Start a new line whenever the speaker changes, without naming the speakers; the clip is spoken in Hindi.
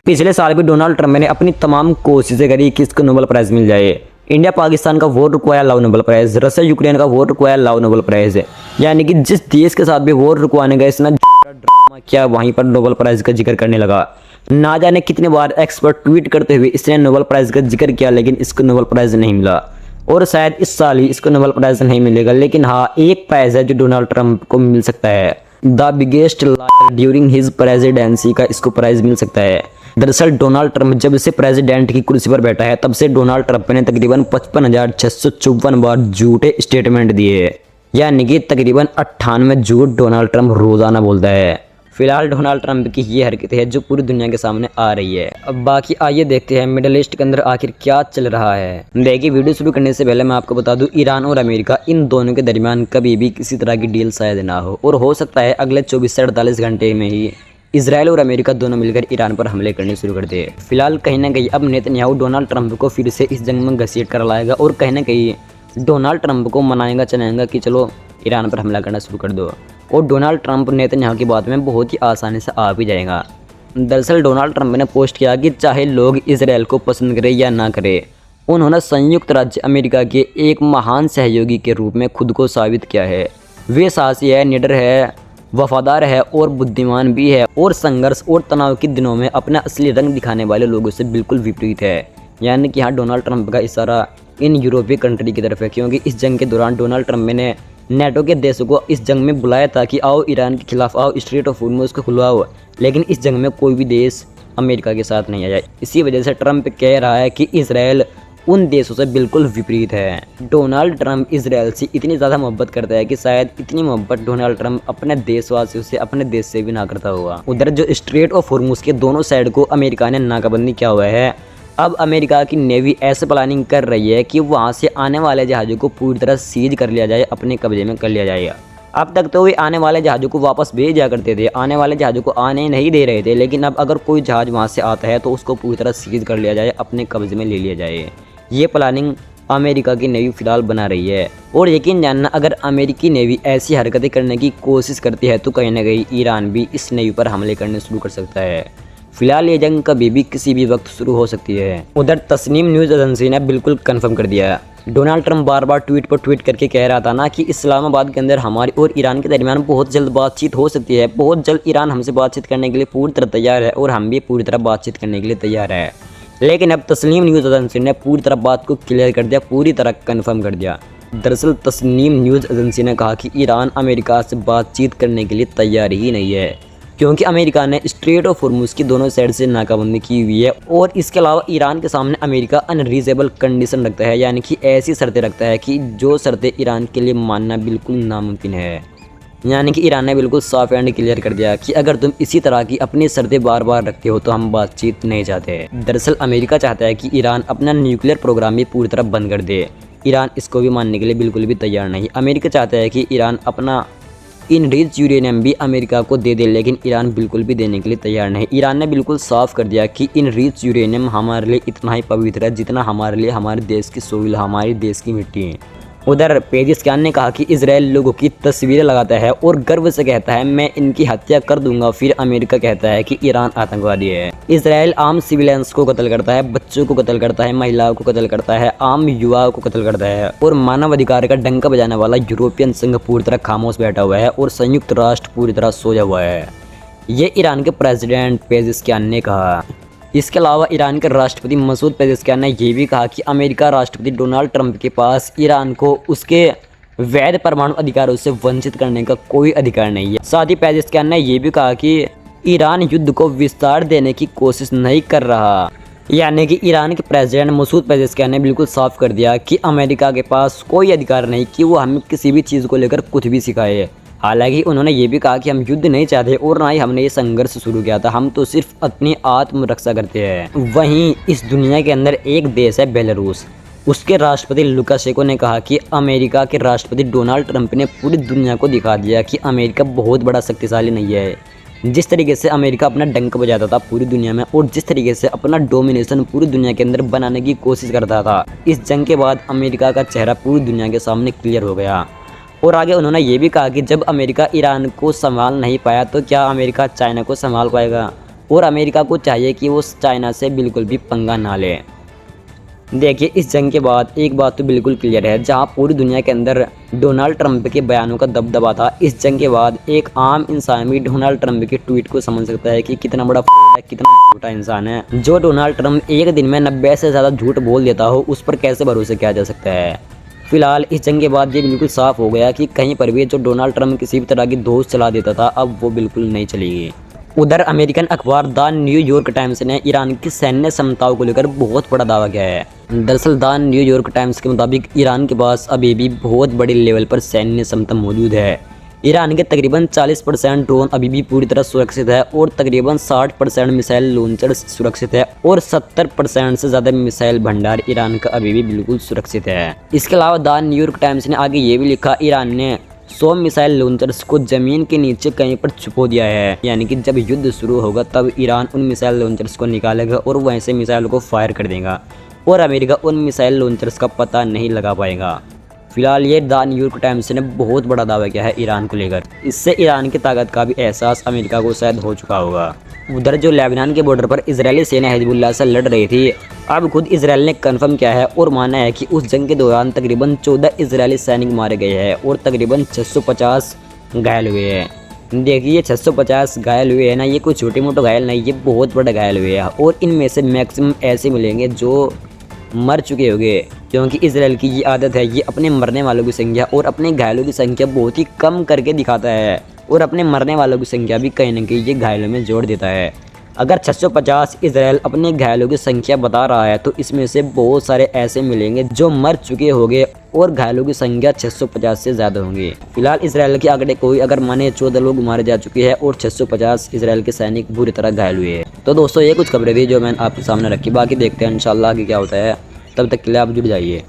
पिछले साल भी डोनाल्ड ट्रंप ने अपनी तमाम कोशिशें करी कि इसको नोबेल प्राइज मिल जाए। इंडिया पाकिस्तान का वॉर रुकवाया, लाओ नोबेल प्राइज। रशिया यूक्रेन का वॉर रुकवाया, लाओ नोबेल प्राइज। यानी कि जिस देश के साथ भी वॉर रुकवाने गए इसने ड्रामा किया, वहीं पर नोबेल प्राइज का जिक्र करने लगा। ना जाने कितने बार एक्सपर्ट ट्वीट करते हुए इसने नोबेल प्राइज का जिक्र किया, लेकिन इसको नोबेल प्राइज नहीं मिला और शायद इस साल ही इसको नोबेल प्राइज नहीं मिलेगा। लेकिन हाँ, एक प्राइज है जो डोनाल्ड ट्रंप को मिल सकता है। The biggest liar during his presidency का इसको प्राइज मिल सकता है। दरअसल डोनाल्ड ट्रंप जब से प्रेसिडेंट की कुर्सी पर बैठा है तब से डोनाल्ड ट्रंप ने तकरीबन 55,654 बार झूठे स्टेटमेंट दिए, यानी कि तकरीबन 98 झूठ डोनाल्ड ट्रंप रोजाना बोलता है। फिलहाल डोनाल्ड ट्रंप की ये हरकत है जो पूरी दुनिया के सामने आ रही है। अब बाकी आइए देखते हैं मिडिल ईस्ट के अंदर आखिर क्या चल रहा है। देखिए, वीडियो शुरू करने से पहले मैं आपको बता दूं, ईरान और अमेरिका इन दोनों के दरमियान कभी भी किसी तरह की डील शायद ना हो, और हो सकता है अगले 24 से 48 घंटे में ही इजराइल और अमेरिका दोनों मिलकर ईरान पर हमले करने शुरू कर दे। फिलहाल कहीं ना कहीं अब नेतन्याहू डोनाल्ड ट्रंप को फिर से इस जंग में घसीट कर लाएगा और कहीं ना कहीं डोनाल्ड ट्रंप को मनाएगा चलाएगा कि चलो ईरान पर हमला करना शुरू कर दो, और डोनाल्ड ट्रंप नेतन्याहू की बात में बहुत ही आसानी से आ भी जाएगा। दरअसल डोनाल्ड ट्रंप ने पोस्ट किया कि चाहे लोग इजराइल को पसंद करें या ना करें, उन्होंने संयुक्त राज्य अमेरिका के एक महान सहयोगी के रूप में खुद को साबित किया है। वे साहसी है, निडर है, वफादार है और बुद्धिमान भी है, और संघर्ष और तनाव के दिनों में अपना असली रंग दिखाने वाले लोगों से बिल्कुल विपरीत है। यानी कि यहाँ डोनाल्ड ट्रंप का इशारा इन यूरोपीय कंट्री की तरफ है, क्योंकि इस जंग के दौरान डोनाल्ड ट्रंप ने नेटो के देशों को इस जंग में बुलाया था कि आओ ईरान के खिलाफ आओ, स्ट्रेट ऑफ होर्मुज़ को खुलवाओ, लेकिन इस जंग में कोई भी देश अमेरिका के साथ नहीं आया। इसी वजह से ट्रंप कह रहा है कि इजराइल उन देशों से बिल्कुल विपरीत है। डोनाल्ड ट्रंप इजराइल से इतनी ज़्यादा मोहब्बत करता है कि शायद इतनी मोहब्बत डोनाल्ड ट्रंप अपने देशवासियों से, अपने देश से भी ना करता होगा। उधर जो स्ट्रेट ऑफ होर्मुज़ के दोनों साइड को अमेरिका ने नाकाबंदी किया हुआ है, अब अमेरिका की नेवी ऐसे प्लानिंग कर रही है कि वहाँ से आने वाले जहाज़ों को पूरी तरह सीज कर लिया जाए, अपने कब्जे में कर लिया जाएगा। अब तक तो वे आने वाले जहाज़ों को वापस भेज दिया करते थे, आने वाले जहाज़ों को आने नहीं दे रहे थे, लेकिन अब अगर कोई जहाज़ वहाँ से आता है तो उसको पूरी तरह सीज कर लिया जाए, अपने कब्जे में ले लिया जाए। ये प्लानिंग अमेरिका की नेवी फिलहाल बना रही है, और यकीन जानना, अगर अमेरिकी नेवी ऐसी हरकतें करने की कोशिश करती है तो कहीं ना कहीं ईरान भी इस नेवी पर हमले करने शुरू कर सकता है। फिलहाल ये जंग कभी भी किसी भी वक्त शुरू हो सकती है। उधर तस्नीम न्यूज़ एजेंसी ने बिल्कुल कंफर्म कर दिया है। डोनाल्ड ट्रंप बार बार ट्वीट पर ट्वीट करके कह रहा था ना कि इस्लामाबाद के अंदर हमारी और ईरान के दरमियान बहुत जल्द बातचीत हो सकती है, बहुत जल्द ईरान हमसे बातचीत करने के लिए पूरी तरह तैयार है और हम भी पूरी तरह बातचीत करने के लिए तैयार है। लेकिन अब तस्नीम न्यूज़ एजेंसी ने पूरी तरह बात को क्लियर कर दिया, पूरी तरह कन्फर्म कर दिया। दरअसल तस्नीम न्यूज़ एजेंसी ने कहा कि ईरान अमेरिका से बातचीत करने के लिए तैयार ही नहीं है, क्योंकि अमेरिका ने स्ट्रेट ऑफ होर्मुज़ की दोनों साइड से नाकाबंदी की हुई है, और इसके अलावा ईरान के सामने अमेरिका अनरीजनेबल कंडीशन रखता है, यानी कि ऐसी शर्तें रखता है कि जो शर्तें ईरान के लिए मानना बिल्कुल नामुमकिन है। यानी कि ईरान ने बिल्कुल साफ एंड क्लियर कर दिया कि अगर तुम इसी तरह की अपनी शर्तें बार बार रखते हो तो हम बातचीत नहीं चाहते। दरअसल अमेरिका चाहता है कि ईरान अपना न्यूक्लियर प्रोग्राम भी पूरी तरह बंद कर दे। ईरान इसको भी मानने के लिए बिल्कुल भी तैयार नहीं। अमेरिका चाहता है कि ईरान अपना इनरिच्ड यूरेनियम भी अमेरिका को दे दे, लेकिन ईरान बिल्कुल भी देने के लिए तैयार नहीं। ईरान ने बिल्कुल साफ कर दिया कि इनरिच्ड यूरेनियम हमारे लिए इतना ही पवित्र है जितना हमारे लिए हमारे देश की सोइल, हमारे देश की मिट्टी है। उधर पेजिशकियान ने कहा कि इजराइल लोगों की तस्वीरें लगाता है और गर्व से कहता है मैं इनकी हत्या कर दूंगा, फिर अमेरिका कहता है कि ईरान आतंकवादी है। इजराइल आम सिविलियंस को कत्ल करता है, बच्चों को कत्ल करता है, महिलाओं को कत्ल करता है, आम युवाओं को कत्ल करता है, और मानव अधिकार का डंका बजाने वाला यूरोपियन संघ पूरी तरह खामोश बैठा हुआ है और संयुक्त राष्ट्र पूरी तरह सोया हुआ है। ये ईरान के प्रेसिडेंट पेजिशकियान ने कहा। इसके अलावा ईरान के राष्ट्रपति मसूद पेजेश्कियान ने यह भी कहा कि अमेरिका राष्ट्रपति डोनाल्ड ट्रंप के पास ईरान को उसके वैध परमाणु अधिकारों से वंचित करने का कोई अधिकार नहीं है। साथ ही पेजेश्कियान ने यह भी कहा कि ईरान युद्ध को विस्तार देने की कोशिश नहीं कर रहा। यानी कि ईरान के प्रेसिडेंट मसूद पेजेश्कियान ने बिल्कुल साफ कर दिया कि अमेरिका के पास कोई अधिकार नहीं कि वो हमें किसी भी चीज़ को लेकर कुछ भी सिखाए। हालांकि उन्होंने ये भी कहा कि हम युद्ध नहीं चाहते और ना ही हमने ये संघर्ष शुरू किया था, हम तो सिर्फ अपनी आत्मरक्षा करते हैं। वहीं इस दुनिया के अंदर एक देश है बेलारूस। उसके राष्ट्रपति लुकाशेंको ने कहा कि अमेरिका के राष्ट्रपति डोनाल्ड ट्रंप ने पूरी दुनिया को दिखा दिया कि अमेरिका बहुत बड़ा शक्तिशाली नहीं है। जिस तरीके से अमेरिका अपना डंक बजाता था पूरी दुनिया में और जिस तरीके से अपना डोमिनेशन पूरी दुनिया के अंदर बनाने की कोशिश करता था, इस जंग के बाद अमेरिका का चेहरा पूरी दुनिया के सामने क्लियर हो गया। और आगे उन्होंने ये भी कहा कि जब अमेरिका ईरान को संभाल नहीं पाया तो क्या अमेरिका चाइना को संभाल पाएगा। और अमेरिका को चाहिए कि वो चाइना से बिल्कुल भी पंगा ना ले। देखिए, इस जंग के बाद एक बात तो बिल्कुल क्लियर है, जहां पूरी दुनिया के अंदर डोनाल्ड ट्रंप के बयानों का दबदबा था, इस जंग के बाद एक आम इंसान भी डोनाल्ड ट्रंप के ट्वीट को समझ सकता है कि कितना बड़ा फ्रॉड है, कितना झूठा इंसान है। जो डोनाल्ड ट्रंप एक दिन में 90 से ज़्यादा झूठ बोल देता हो, उस पर कैसे भरोसा किया जा सकता है। फिलहाल इस जंग के बाद ये बिल्कुल साफ हो गया कि कहीं पर भी जो डोनाल्ड ट्रंप किसी भी तरह की दोस्त चला देता था, अब वो बिल्कुल नहीं चलेगी। उधर अमेरिकन अखबार द न्यूयॉर्क टाइम्स ने ईरान की सैन्य क्षमताओं को लेकर बहुत बड़ा दावा किया है। दरअसल द न्यूयॉर्क टाइम्स के मुताबिक ईरान के पास अभी भी बहुत बड़े लेवल पर सैन्य क्षमता मौजूद है। ईरान के तकरीबन 40% ड्रोन अभी भी पूरी तरह सुरक्षित है और तकरीबन 60% मिसाइल लॉन्चर सुरक्षित है और 70% से ज़्यादा मिसाइल भंडार ईरान का अभी भी बिल्कुल सुरक्षित है। इसके अलावा द न्यूयॉर्क टाइम्स ने आगे ये भी लिखा, ईरान ने 100 मिसाइल लॉन्चर्स को ज़मीन के नीचे कहीं पर छुपो दिया है, यानी कि जब युद्ध शुरू होगा तब ईरान उन मिसाइल लॉन्चर्स को निकालेगा और वहीं से मिसाइल को फायर कर देगा और अमेरिका उन मिसाइल लॉन्चर्स का पता नहीं लगा पाएगा। फिलहाल ये द न्यूयॉर्क टाइम्स ने बहुत बड़ा दावा किया है ईरान को लेकर। इससे ईरान की ताकत का भी एहसास अमेरिका को शायद हो चुका होगा। उधर जो लेबनान के बॉर्डर पर इजरायली सेना हिजबुल्लाह से लड़ रही थी, अब खुद इसराइल ने कंफर्म किया है और माना है कि उस जंग के दौरान तकरीबन 14 इजरायली सैनिक मारे गए हैं और तकरीबन 650 घायल हुए हैं। देखिए, 650 घायल हुए हैं ना, ये कोई छोटे मोटे घायल नहीं, ये बहुत बड़े घायल हुए हैं और इनमें से मैक्सिमम ऐसे मिलेंगे जो मर चुके होंगे, क्योंकि इसराइल की ये आदत है, ये अपने मरने वालों की संख्या और अपने घायलों की संख्या बहुत ही कम करके दिखाता है और अपने मरने वालों की संख्या भी कहीं ना कहीं ये घायलों में जोड़ देता है। अगर 650 इसराइल अपने घायलों की संख्या बता रहा है तो इसमें से बहुत सारे ऐसे मिलेंगे जो मर चुके होंगे और घायलों की संख्या 650 से ज़्यादा होंगी। फिलहाल इसराइल के आंकड़े कोई अगर माने 14 लोग मारे जा चुके हैं और 650 इसराइल के सैनिक बुरी तरह घायल हुए हैं। तो दोस्तों, ये कुछ खबरें थी जो मैंने आपके सामने रखी, बाकी देखते हैं इंशाल्लाह आगे क्या होता है। तब तक के लिए आप जुड़ जाइए।